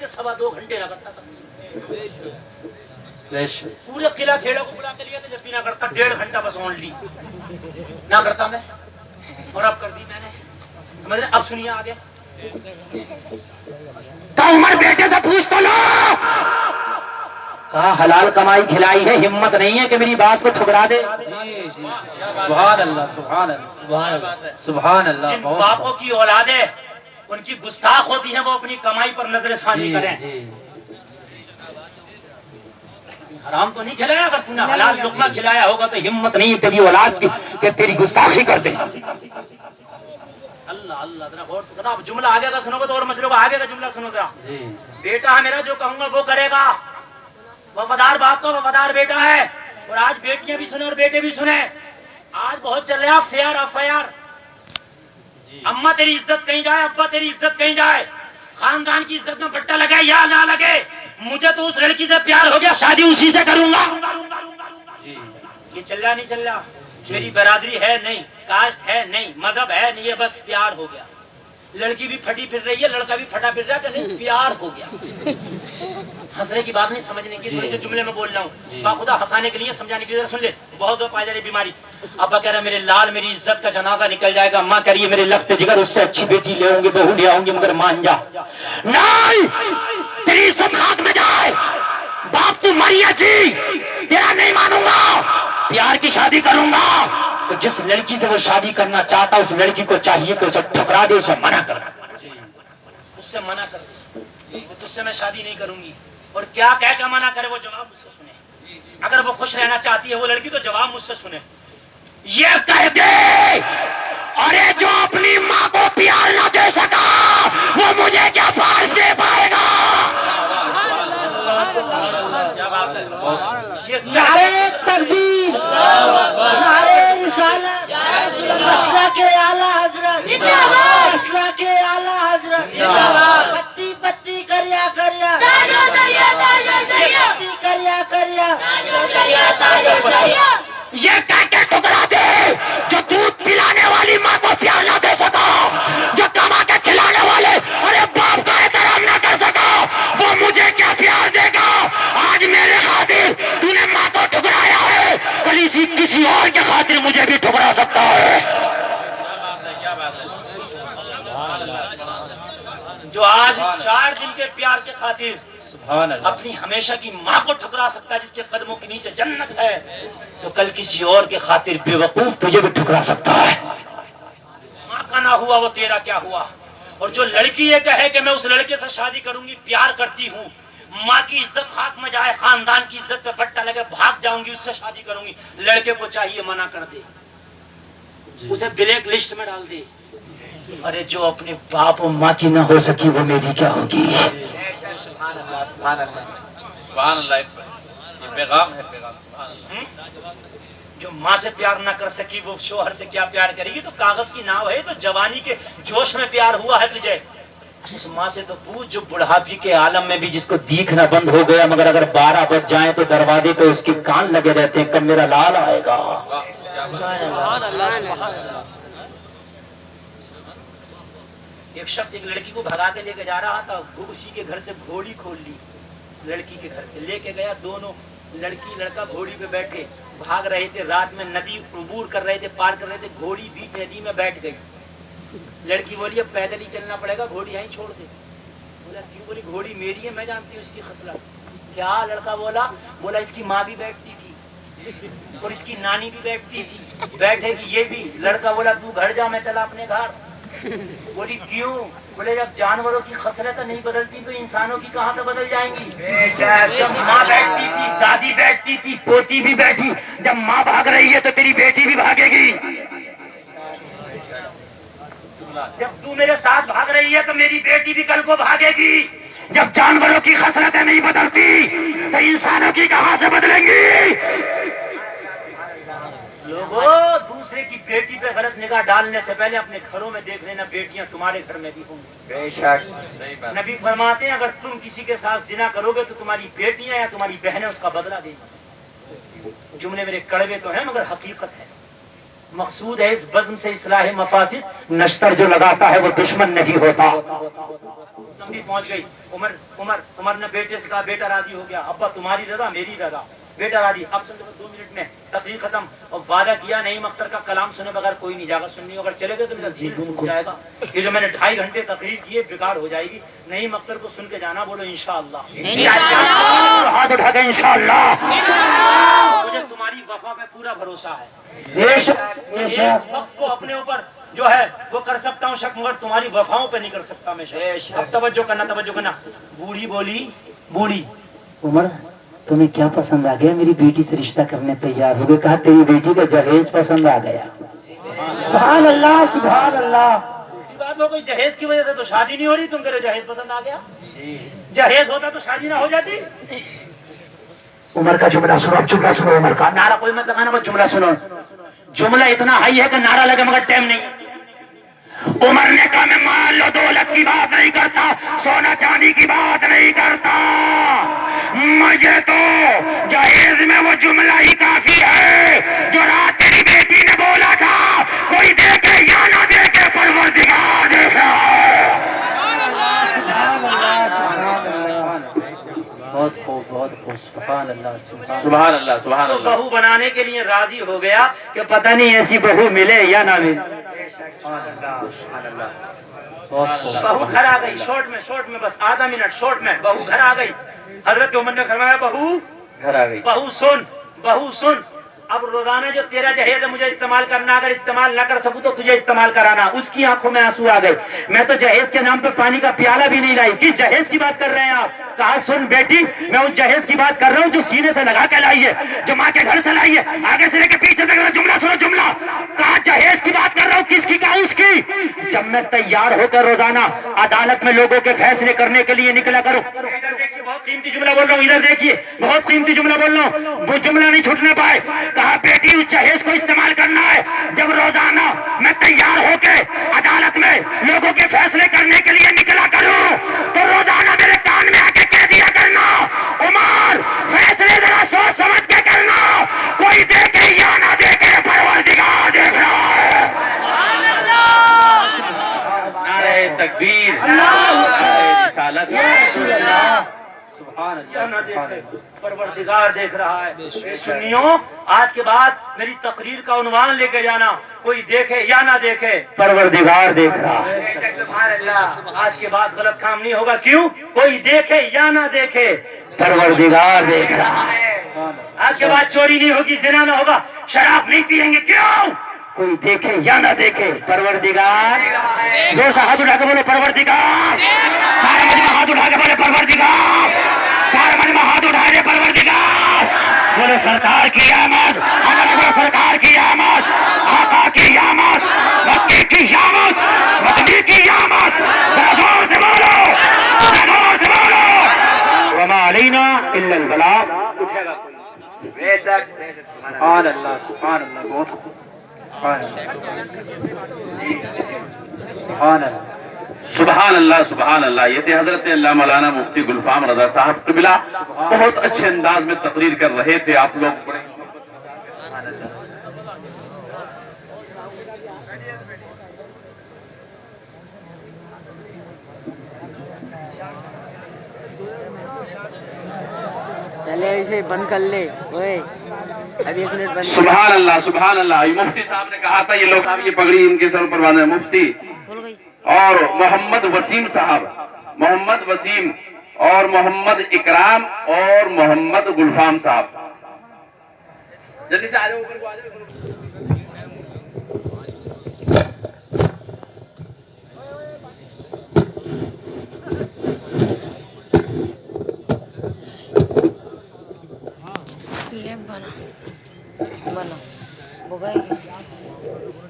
کے 2.25 گھنٹے نہ کرتا تھا. پورے قلعہ کھیڑا کو بلا کے لیا تھا, جب بھی نہ کرتا 1.5 گھنٹہ بس اونلی نہ کرتا میں, اور اب کر دی میں نے. اب سنیے آگے. عمر بیٹے سے پوچھ تو لو, کہا حلال کمائی کھلائی ہے, ہمت نہیں ہے کہ میری بات کو ٹھکرا دے. سبحان اللہ سبحان اللہ سبحان اللہ. جن باپوں کی اولادیں ان کی گستاخ ہوتی ہیں وہ اپنی کمائی پر نظر ثانی کریں. حرام تو نہیں کھلایا, اگر تم نے حلال لقمہ کھلایا ہوگا تو ہمت نہیں ہے تیری اولاد کی کہ تیری گستاخی کر دے. اللہ اللہ ذرا غور تو کرنا. اب جملہ آگے کا سنو گے تو اور مچلو گا. آگے کا جملہ سنو ذرا. بیٹا میرا جو کہوں گا وہ کرے گا. وفادار باپ کا وفادار بیٹا ہے. اور آج بیٹیاں بھی سنیں اور بیٹے بھی سنیں. آج بہت چل رہا فیار افیار. اماں تیری عزت کہیں جائے, ابا تیری عزت کہیں جائے, خاندان کی عزت میں بٹا لگے یا نہ لگے, مجھے تو اس لڑکی سے پیار ہو گیا, شادی اسی سے کروں گا. یہ چل رہا نہیں چل رہا. میری برادری ہے نہیں, کاسٹ ہے نہیں, مذہب ہے نہیں, یہ بس پیار ہو گیا. لڑکی بھی پھٹی پھر رہی ہے, لڑکا بھی پھٹا پھر رہا ہے, نہیں پیار ہو گیا. ہنسنے کی بات نہیں, سمجھنے کی. جو جملے میں بول رہا ہوں باخدا ہنسانے کے لیے سمجھانے کے لیے سن لے. بہت پائیداری بیماری. ابا کہہ رہا ہے میرے لال میری عزت کا جنازہ نکل جائے گا. ماں کہہ رہی ہے میرے لخت جگر اس سے اچھی بیٹی لے آؤں گی, بہو لے آؤں گی, مگر مان جا. نہیں, تیری عزت خاک میں جائے. باپ تو مری اچھی, تیرا نہیں مانوں گا. پیار کی شادی کروں گا تو جس لڑکی سے وہ شادی کرنا چاہتا اس لڑکی کو چاہیے کہ اسے ٹھکرا دے, اسے منع کر. اس سے منع کر دے, تجھ سے میں شادی نہیں کروں گی. اور کیا کہہ کے منع کرے, وہ جواب مجھ سے سنے. اگر وہ خوش رہنا چاہتی ہے وہ لڑکی تو جواب مجھ سے سنے. یہ کہہ دے, ارے جو اپنی ماں کو پیار نہ دے سکا وہ مجھے کیا پیار دے پائے گا. نعرے تکبیر, نعرے رسالت, اسرا کے اعلی حضرت, اسرا کے اعلی حضرت, پتی پتی کریا کریا, پتی کریا کریا. یہ کہہ کے ٹکرا دے, جو دودھ پلانے والی ماں کو پیار نہ دے سکا, جو کما کے کھلانے والے ارے باپ کا احترام نہ کر سکا, وہ مجھے کیا پیار دے گا. آج میرے خاطر تو نے ماں کو ٹھکرایا ہے, کل کسی اور کے خاطر مجھے بھی ٹھکرا سکتا ہے. جو آج 4 دن کے پیار کے خاطر اپنی ہمیشہ کی ماں کو ٹھکرا سکتا ہے جس کے قدموں کے نیچے جنت ہے, تو کل کسی اور کے خاطر بے وقوف تجھے بھی ٹھکرا سکتا ہے. ماں کا نہ ہوا وہ تیرا کیا ہوا. اور جو لڑکی یہ کہے کہ میں اس لڑکے سے شادی کروں گی, پیار کرتی ہوں, ماں کی عزت خاک میں جائے, خاندان کی عزت پہ بٹا لگے, بھاگ جاؤں گی, اس سے شادی کروں گی, لڑکے کو چاہیے منع کر دے, اسے بلیک لسٹ میں ڈال دے. ارے جو اپنے باپ و ماں کی نہ ہو سکی وہ میری کیا ہوگی. سبحان اللہ, یہ پیغام ہے, پیغام. جو ماں سے پیار نہ کر سکی وہ شوہر سے کیا پیار کرے گی. تو کاغذ کی ناؤ ہے, تو جوانی کے جوش میں پیار ہوا ہے تجھے. اس ماں سے تو پوچھ جو بڑھاپی کے عالم میں بھی جس کو دیکھنا بند ہو گیا, مگر اگر 12 بج جائیں تو دروازے پہ اس کے کان لگے رہتے ہیں, کب میرا لال آئے گا. سبحان اللہ سبحان اللہ. ایک شخص ایک لڑکی کو بھگا کے لے کے جا رہا تھا, وہ اسی کے گھر سے گھوڑی کھول لی, لڑکی کے گھر سے لے کے گیا. دونوں لڑکی لڑکا گھوڑی پہ بیٹھے بھاگ رہے تھے, رات میں ندی عبور کر رہے تھے, پار کر رہے تھے. گھوڑی بیچ ندی میں بیٹھ گئی. لڑکی بولی اب پیدل ہی چلنا پڑے گا, گھوڑی یہیں چھوڑ دے. بولا کیوں؟ بولی گھوڑی میری ہے, میں جانتی ہوں اس کی خصلت. کیا؟ لڑکا بولا اس کی ماں بھی بیٹھتی تھی اور اس کی نانی بھی بیٹھتی تھی, بیٹھے گی یہ بھی. لڑکا بولا تو گھر جا, میں چلا اپنے گھر. بولی کیوں؟ بولے جب جانوروں کی خصلت نہیں بدلتی تو انسانوں کی کہاں تو بدل جائیں گی. جب ماں بیٹھتی تھی, دادی بیٹھتی تھی, پوتی بھی بیٹھی, جب ماں بھاگ رہی ہے تو تیری بیٹی بھی بھاگے گی. جب تو میرے ساتھ بھاگ رہی ہے تو میری بیٹی بھی کل کو بھاگے گی. جب جانوروں کی خصلتیں نہیں بدلتی تو انسانوں کی کہاں سے بدلیں گی. لوگوں, دوسرے کی بیٹی پہ غلط نگاہ ڈالنے سے پہلے اپنے گھروں میں دیکھ لینا, بیٹیاں تمہارے گھر میں بھی ہوں گی. بے شک. نبی فرماتے ہیں اگر تم کسی کے ساتھ زنا کرو گے تو تمہاری بیٹیاں یا تمہاری بہنیں اس کا بدلہ دیں گی. جملے میرے کڑوے تو ہیں مگر حقیقت ہے. مقصود ہے اس بزم سے اصلاح مفاسد، نشتر جو لگاتا ہے وہ دشمن نہیں ہوتا. لمبی پہنچ گئی. عمر نے بیٹے سے کہا بیٹا راضی ہو گیا، ابا تمہاری رضا میری رضا، بیٹا راضی. اب سمجھو 2 منٹ میں تقریر ختم. اور وعدہ کیا نعیم اختر کا کلام سنے بغیر کوئی نہیں جاگا. سننی اگر چلے گئے تو میرا جی گم ہو جائے گا. یہ جو میں نے 2.5 گھنٹے تقریر کی ہے بیکار ہو جائے گی. نعیم اختر کو سن کے جانا، بولو انشاءاللہ. ہاتھ اٹھا کے انشاءاللہ. مجھے تمہاری وفا پہ پورا بھروسہ ہے. بے شک بے ایک شک. وقت کو اپنے اوپر جو ہے وہ کر سکتا ہوں شک، مگر تمہاری وفاؤں پہ نہیں کر سکتا میں شک. اب توجہ کرنا توجہ کرنا. بوڑھی بولی بوڑھی عمر تمہیں کیا پسند آ گیا؟ میری بیٹی سے رشتہ کرنے تیار ہو گئے. کہا تیری بیٹی کا جہیز پسند آ گیا. سبحان اللہ سبحان اللہ. بات ہو گئی جہیز کی وجہ سے تو شادی نہیں ہو رہی، تم کہہ رہے جہیز پسند آ گیا. جہیز ہوتا تو شادی نہ ہو جاتی. عمر کا جملہ سنو، اب جملہ سنو. عمر کا نعرہ کوئی مت لگانا، بس جملہ سنو. جملہ اتنا ہائی ہے کہ نعرہ لگے مگر ٹائم نہیں. عمر نے کہا میں مال و دولت کی بات نہیں کرتا، سونا چاندی کی بات نہیں کرتا، مجھے تو جہیز میں وہ جملہ ہی کافی ہے جو رات تیری بیٹی نے بولا تھا، کوئی دیکھے یا نہ دیکھے پروردگار دیکھ رہا ہے. بہت خوب بہت خوب. سبحان اللہ سبحان سبحان اللہ سبحان تو اللہ. بہو بنانے کے لیے راضی ہو گیا کہ پتہ نہیں ایسی بہو ملے یا نہ ملے. بہو گھر آ گئی. شارٹ میں بس آدھا منٹ شارٹ میں. بہو گھر آ گئی. حضرت عمر نے فرمایا بہو گھر آ گئی. بہو سن. اب روزانہ جو تیرا جہیز ہے مجھے استعمال کرنا، اگر استعمال نہ کر سکوں تو تجھے استعمال کرانا. اس کی آنکھوں میں آنسو آ گئے. میں تو جہیز کے نام پہ پانی کا پیالہ بھی نہیں لائی. کس جہیز کی بات کر رہے ہیں آپ؟ کہا سن بیٹی میں اس جہیز کی بات کر رہا ہوں جو سینے سے لگا کے لائی ہے، جو ماں کے گھر سے لائی ہے. آگے سے لے کے پیچھے تک جملہ سنو. جملہ کہا جہیز کی بات کر رہا ہوں. کس کی؟ کہا اس کی. جب میں تیار ہو کر روزانہ عدالت میں لوگوں کے فیصلے کرنے کے لیے نکلا کروں. بہت قیمتی جملہ بول رہا ہوں، ادھر دیکھیے بہت قیمتی جملہ بول رہا ہوں، وہ جملہ نہیں چھوٹنے پائے. کہا بیٹی اس جہیز کو استعمال کرنا ہے. جب روزانہ میں تیار ہو کے عدالت میں لوگوں کے فیصلے کرنے کے لیے نکلا کروں تو روزانہ میرے کان میں آ کے کہہ دیا کرنا عمر فیصلے ذرا سوچ سمجھ کے کرنا، کوئی دیکھے یا نہ دیکھے پروردگار دیکھ رہا ہے. نعرہ تکبیر، نعرہ رسالت. یا نہ دیکھے پروردگار دیکھ رہا ہے. سنیوں آج کے بعد میری تقریر کا عنوان لے کے جانا، کوئی دیکھے یا نہ دیکھے پروردگار دیکھ رہا ہے. آج کے بعد غلط کام نہیں ہوگا. کیوں؟ کوئی دیکھے یا نہ دیکھے پروردگار دیکھ رہا ہے. آج کے بعد چوری نہیں ہوگی، زنا نہ ہوگا، شراب نہیں پیئیں گے. کیوں؟ کوئی دیکھے یا نہ دیکھے پروردگار. زور سے ہاتھ اٹھا کے بولے پروردگار. سارے مجمع ہاتھ اٹھا کے بولے پروردگار. سارے مجمع ہاتھ اٹھا دے پروردگار. بولے سرکار کی آمد، بولے سرکار کی آمد، آقا کی آمد، مکی کی آمد، مدنی کی آمد. ذرا زور سے بولو، ذرا زور سے بولو. وما علینا الا البلاغ. سبحان اللہ سبحان اللہ. بہت خوب. سبحان اللہ سبحان اللہ. یہ تھے حضرت اللہ مولانا مفتی گلفام رضا صاحب قبلہ. بہت اچھے انداز میں تقریر کر رہے تھے. آپ لوگ بڑے چلے اسے بند کر لے. اوئے اب 1 منٹ بند. سبحان اللہ سبحان اللہ. یہ مفتی صاحب نے کہا تھا یہ لوگ اب یہ پگڑی ان کے سر پر باندھے. مفتی اور محمد وسیم صاحب، محمد وسیم اور محمد اکرام اور محمد گلفام صاحب جلدی سے آ جاؤ اوپر کو آ جاؤ. بنا بنا